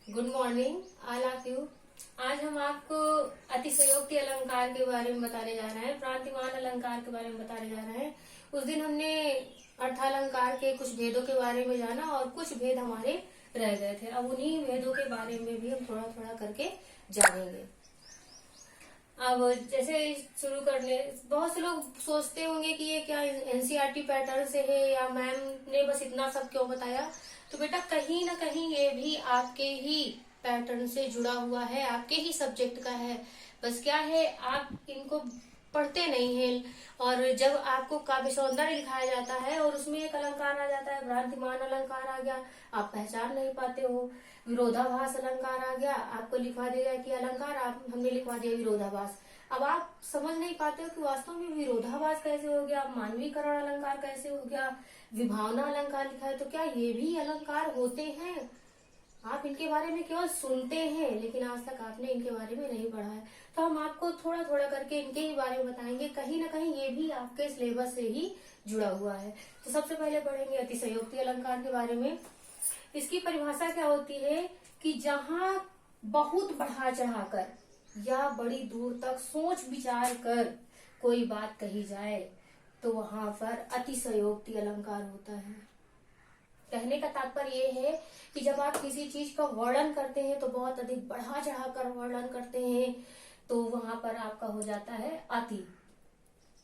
Good morning all of you. आज हम आपको अतिशयोक्ति अलंकार के बारे में बताने जा रहे हैं, प्रांतिमान अलंकार के बारे में बताने जा रहे हैं। उस दिन हमने अर्थालंकार के कुछ भेदों के बारे में जाना और कुछ भेद हमारे रह गए थे। अब उन्हीं भेदों के बारे में भी हम थोड़ा थोड़ा करके जानेंगे। अब जैसे शुरू करने, बहुत से लोग सोचते होंगे कि ये क्या एनसीईआरटी पैटर्न से है या मैम ने बस इतना सब क्यों बताया। तो बेटा कहीं ना कहीं ये भी आपके ही पैटर्न से जुड़ा हुआ है, आपके ही सब्जेक्ट का है। बस क्या है, आप इनको पढ़ते नहीं हैं और जब आपको काव्य सौंदर्य लिखाया जाता है और उसमें एक अलंकार आ जाता है, भ्रांतिमान अलंकार आ गया, आप पहचान नहीं पाते हो। विरोधाभास अलंकार आ गया, आपको लिखवा दिया कि अलंकार, आप हमने लिखवा दिया विरोधाभास। अब आप समझ नहीं पाते हो कि वास्तव में विरोधाभास कैसे हो गया, मानवीकरण अलंकार कैसे हो गया, विभावना अलंकार लिखा है, तो क्या ये भी अलंकार होते हैं? आप इनके बारे में केवल सुनते हैं लेकिन आज तक आपने इनके बारे में नहीं पढ़ा है। तो हम आपको थोड़ा थोड़ा करके इनके ही बारे में बताएंगे, कहीं ना कहीं ये भी आपके सिलेबस से ही जुड़ा हुआ है। तो सबसे पहले पढ़ेंगे अतिशयोक्ति अलंकार के बारे में। इसकी परिभाषा क्या होती है कि जहां बहुत बढ़ा चढ़ाकर या बड़ी दूर तक सोच विचार कर कोई बात कही जाए तो वहां पर अतिशयोक्ति अलंकार होता है। कहने का तात्पर्य ये है कि जब आप किसी चीज का वर्णन करते हैं तो बहुत अधिक बढ़ा चढ़ाकर वर्णन करते हैं, तो वहां पर आपका हो जाता है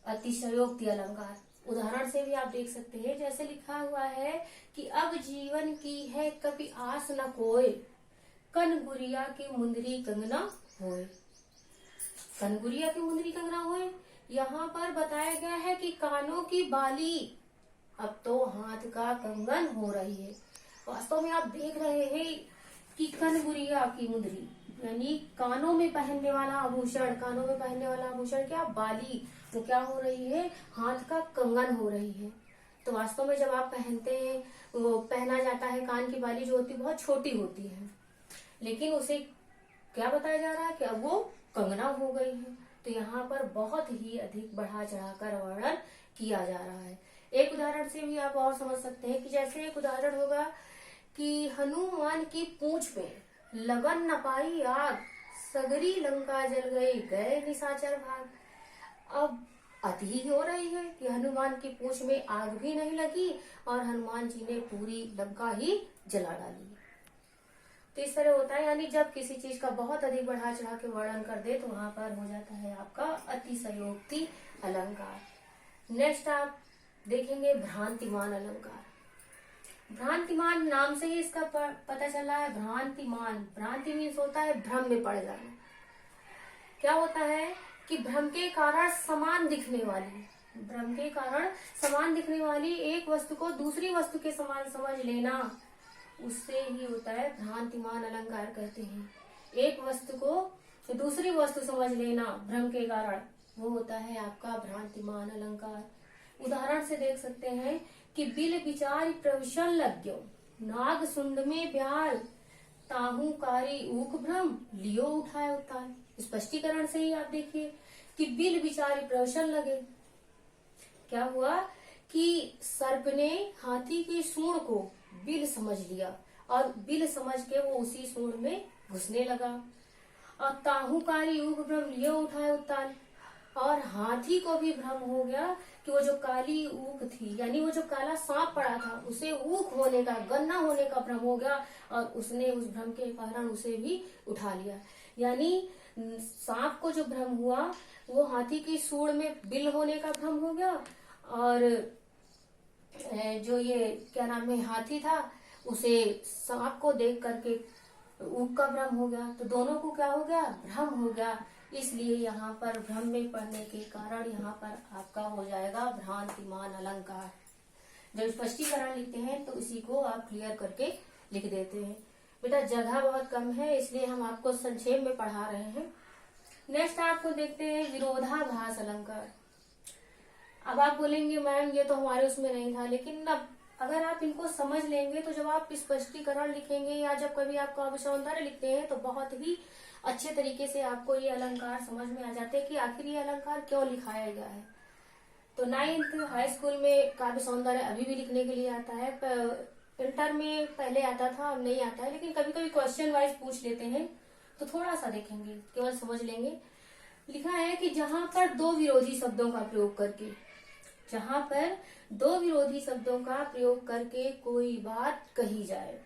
अतिशयोक्ति अलंकार। उदाहरण से भी आप देख सकते हैं, जैसे लिखा हुआ है कि अब जीवन की है कभी आस न कोय, कन गुरिया की मुंदरी कंगना होए। कन गुरिया की मुंदरी कंगना होए, यहाँ पर बताया गया है कि कानों की बाली अब तो हाथ का कंगन हो रही है। वास्तव में आप देख रहे हैं कि कन गुरिया की मुंदरी यानी कानों में पहनने वाला आभूषण, कानों में पहनने वाला आभूषण क्या, बाली, वो क्या हो रही है, हाथ का कंगन हो रही है। तो वास्तव में जब आप पहनते हैं, वो पहना जाता है, कान की बाली जो होती है बहुत छोटी होती है, लेकिन उसे क्या बताया जा रहा है कि अब वो कंगना हो गई है। तो यहाँ पर बहुत ही अधिक बढ़ा चढ़ाकर वर्णन किया जा रहा है। एक उदाहरण से भी आप और समझ सकते हैं कि जैसे एक उदाहरण होगा कि हनुमान की पूंछ में लगन न पाई आग, सगरी लंका जल गई, गए निशाचर भाग। अब अति ही हो रही है कि हनुमान की पूंछ में आग भी नहीं लगी और हनुमान जी ने पूरी लंका ही जला डाली। तो इस तरह होता है, यानी जब किसी चीज का बहुत अधिक बढ़ा चढ़ा के वर्णन कर दे तो वहां पर हो जाता है आपका अतिशयोक्ति अलंकार। नेक्स्ट आप देखेंगे भ्रांतिमान अलंकार। भ्रांतिमान नाम से ही इसका पता चला है, भ्रांतिमान, भ्रांति मीन्स होता है भ्रम में पड़ जाना। क्या होता है कि भ्रम के कारण समान दिखने वाली, भ्रम के कारण समान दिखने वाली एक वस्तु को दूसरी वस्तु के समान समझ लेना, उससे ही होता है भ्रांतिमान अलंकार कहते हैं। एक वस्तु को दूसरी वस्तु समझ लेना भ्रम के कारण, वो होता है आपका भ्रांतिमान अलंकार। उदाहरण से देख सकते हैं कि बिल विचार प्रविशन लग्यो, नाग सुंड में ब्याल, ताहू कारी ऊक भ्रम, लियो उठाए उताल। स्पष्टीकरण से ही आप देखिए कि बिल विचार प्रविशन लगे, क्या हुआ कि सर्प ने हाथी की सूंड को बिल समझ लिया और बिल समझ के वो उसी सूंड में घुसने लगा। और ताहूकारी ऊक भ्रम, लियो उठाए उताल, और हाथी को भी भ्रम हो गया कि वो जो काली ऊक थी, यानी वो जो काला सांप पड़ा था, उसे ऊक होने का, गन्ना होने का भ्रम हो गया और उसने उस भ्रम के कारण उसे भी उठा लिया। यानी सांप को जो भ्रम हुआ वो हाथी की सूंड में बिल होने का भ्रम हो गया, और जो ये क्या नाम है हाथी था, उसे सांप को देख करके ऊक का भ्रम हो गया। तो दोनों को क्या हो गया, भ्रम हो गया। इसलिए यहाँ पर भ्रम में पड़ने के कारण यहाँ पर आपका हो जाएगा भ्रांतिमान अलंकार। जब स्पष्टीकरण लिखते हैं तो इसी को आप क्लियर करके लिख देते हैं। बेटा जगह बहुत कम है इसलिए हम आपको संक्षेप में पढ़ा रहे हैं। नेक्स्ट आपको देखते हैं विरोधाभास अलंकार। अब आप बोलेंगे मैम ये तो हमारे उसमें नहीं था, लेकिन अब अगर आप इनको समझ लेंगे तो जब आप स्पष्टीकरण लिखेंगे या जब कभी आप काव्य सौंदर्य लिखते हैं तो बहुत ही अच्छे तरीके से आपको ये अलंकार समझ में आ जाते हैं कि आखिर ये अलंकार क्यों लिखाया गया है। तो 9th हाई स्कूल में काव्य सौंदर्य अभी भी लिखने के लिए आता है। इंटर में पहले आता था, अब नहीं आता है, लेकिन कभी कभी क्वेश्चन वाइज पूछ लेते हैं तो थोड़ा सा देखेंगे, केवल समझ लेंगे। लिखा है कि जहां पर दो विरोधी शब्दों का प्रयोग करके, जहां पर दो विरोधी शब्दों का प्रयोग करके कोई बात कही जाए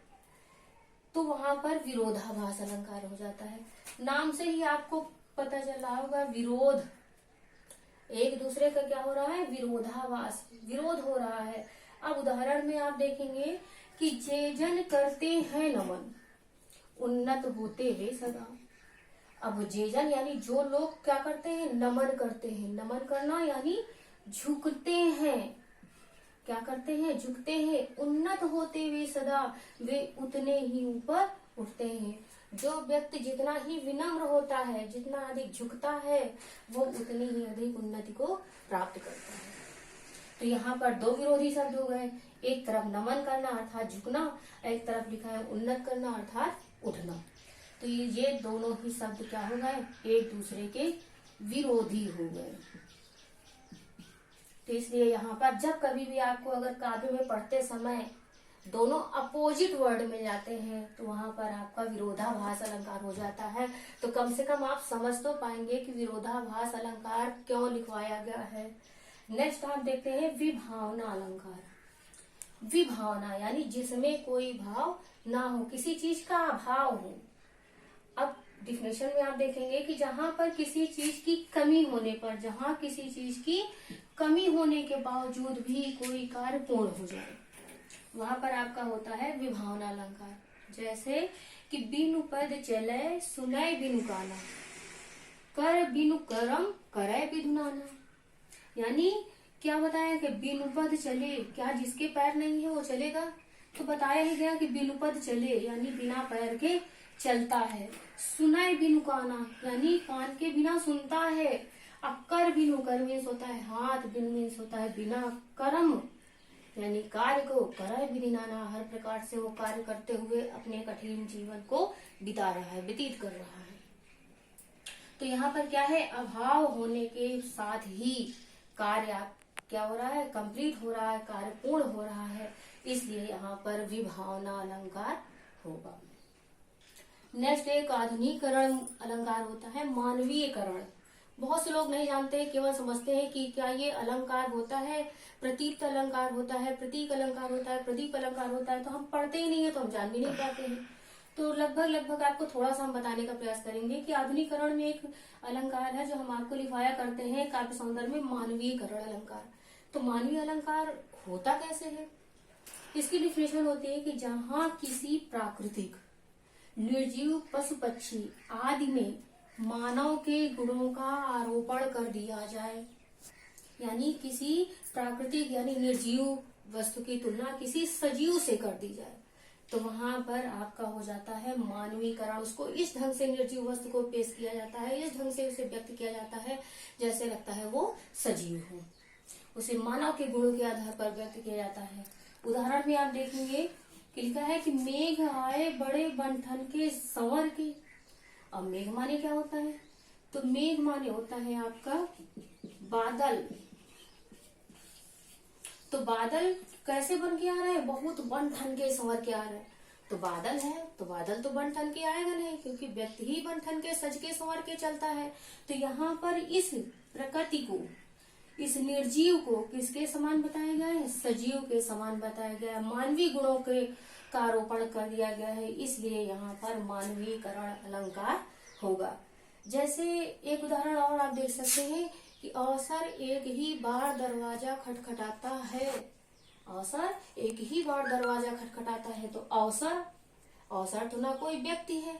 तो वहां पर विरोधाभास अलंकार हो जाता है। नाम से ही आपको पता चला होगा, विरोध, एक दूसरे का क्या हो रहा है, विरोधाभास, विरोध हो रहा है। अब उदाहरण में आप देखेंगे कि जे जन करते हैं नमन, उन्नत होते वे सदा। अब जे जन यानी जो लोग क्या करते हैं, नमन करते हैं। नमन करना यानी झुकते हैं, क्या करते हैं, झुकते हैं। उन्नत होते वे सदा, वे उतने ही ऊपर उठते हैं। जो व्यक्ति जितना ही विनम्र होता है, जितना अधिक झुकता है, वो उतनी ही अधिक उन्नति को प्राप्त करता है। तो यहाँ पर दो विरोधी शब्द हो गए, एक तरफ नमन करना अर्थात झुकना, एक तरफ लिखा है उन्नत करना अर्थात उठना। तो ये दोनों ही शब्द क्या हो गए, एक दूसरे के विरोधी हो गए। तो इसलिए यहाँ पर जब कभी भी आपको अगर काव्य में पढ़ते समय दोनों अपोजिट वर्ड मिल जाते हैं तो वहां पर आपका विरोधाभास अलंकार हो जाता है। तो कम से कम आप समझ तो पाएंगे कि विरोधाभास अलंकार क्यों लिखवाया गया है। नेक्स्ट आप देखते हैं विभावना अलंकार। विभावना यानी जिसमें कोई भाव ना हो, किसी चीज का अभाव हो। अब डिफिनेशन में आप देखेंगे कि जहां पर किसी चीज की कमी होने पर, जहां किसी चीज की कमी होने के बावजूद भी कोई कार्य पूर्ण हो जाए, वहां पर आपका होता है विभावना अलंकार। जैसे कि बिनु पद चले सुनय बिनु काना, कर बिनु करम करय बिनु नाना। यानी क्या बताया कि बिनु पद चले, क्या जिसके पैर नहीं है वो चलेगा? तो बताया ही गया कि बिनु पद चले यानी बिना पैर के चलता है। सुनय बिनु काना यानी कान के बिना सुनता है। कर बिनु कर मीन्स होता है हाथ, बिनु मीन्स होता है बिना, कर्म यानी कार्य को, करय बिनु नाना हर प्रकार से वो कार्य करते हुए अपने कठिन जीवन को बिता रहा है, व्यतीत कर रहा है। तो यहाँ पर क्या है, अभाव होने के साथ ही कार्य क्या हो रहा है, कंप्लीट हो रहा है, कार्य पूर्ण हो रहा है, इसलिए यहाँ पर विभावना अलंकार होगा। नेक्स्ट एक आधुनिकीकरण अलंकार होता है, मानवीयकरण। बहुत से लोग नहीं जानते, केवल समझते हैं कि क्या ये अलंकार होता है, प्रतीक अलंकार होता है, प्रतीक अलंकार होता है, प्रदीप अलंकार होता है। तो हम पढ़ते ही नहीं है तो हम जान भी नहीं पाते हैं। तो लगभग आपको थोड़ा सा हम बताने का प्रयास करेंगे कि आधुनिकीकरण में एक अलंकार है जो हम आपको लिखवाया करते हैं काव्य सौंदर्य में, मानवीयकरण अलंकार। तो मानवीय अलंकार होता कैसे है, इसकी डिफिनेशन होती है कि जहाँ किसी प्राकृतिक, निर्जीव, पशु पक्षी आदि में मानव के गुणों का आरोपण कर दिया जाए, यानी किसी प्राकृतिक यानी निर्जीव वस्तु की तुलना किसी सजीव से कर दी जाए, तो वहां पर आपका हो जाता है मानवीकरण। उसको इस ढंग से निर्जीव वस्तु को पेश किया जाता है, इस ढंग से उसे व्यक्त किया जाता है जैसे लगता है वो सजीव हो, उसे मानव के गुणों के आधार पर व्यक्त किया जाता है। उदाहरण में आप देखेंगे कि लिखा है कि मेघ आए बड़े बंठन के संवर के। अब मेघ माने क्या होता है, तो मेघ माने होता है आपका बादल। तो बादल कैसे बन के आ रहा है, बहुत बन ठन के संवर के आ रहा है। तो बादल है तो बादल तो बन ठन के आएगा नहीं, क्योंकि व्यक्ति ही बन ठन के सज के संवर के चलता है। तो यहाँ पर इस प्रकृति को, इस निर्जीव को किसके समान बताया गया है, सजीव के समान बताया गया है, मानवीय गुणों के का आरोपण कर दिया गया है, इसलिए यहाँ पर मानवीयकरण अलंकार होगा। जैसे एक उदाहरण और आप देख सकते हैं कि अवसर एक ही बार दरवाजा खटखटाता है। अवसर एक ही बार दरवाजा खटखटाता है, तो अवसर तो ना कोई व्यक्ति है,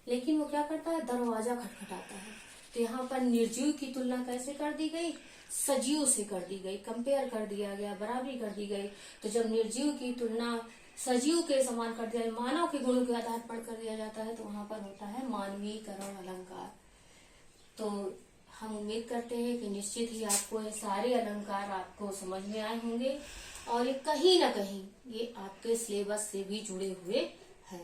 लेकिन वो क्या करता है, दरवाजा खटखटाता है। तो यहाँ पर निर्जीव की तुलना कैसे कर दी गई, सजीव से कर दी गई, कंपेयर कर दिया गया, बराबरी कर दी गई। तो जब निर्जीव की तुलना सजीव के समान कर दिया, मानव के गुणों के आधार पर कर दिया जाता है, तो वहां पर होता है मानवीयकरण अलंकार। तो हम उम्मीद करते हैं कि निश्चित ही आपको ये सारे अलंकार आपको समझ में आए होंगे और ये कहीं ना कहीं ये आपके सिलेबस से भी जुड़े हुए हैं।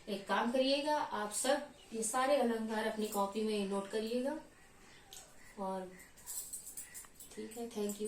एक काम करिएगा, आप सब ये सारे अलंकार अपनी कॉपी में नोट करिएगा। और ठीक है, थैंक यू।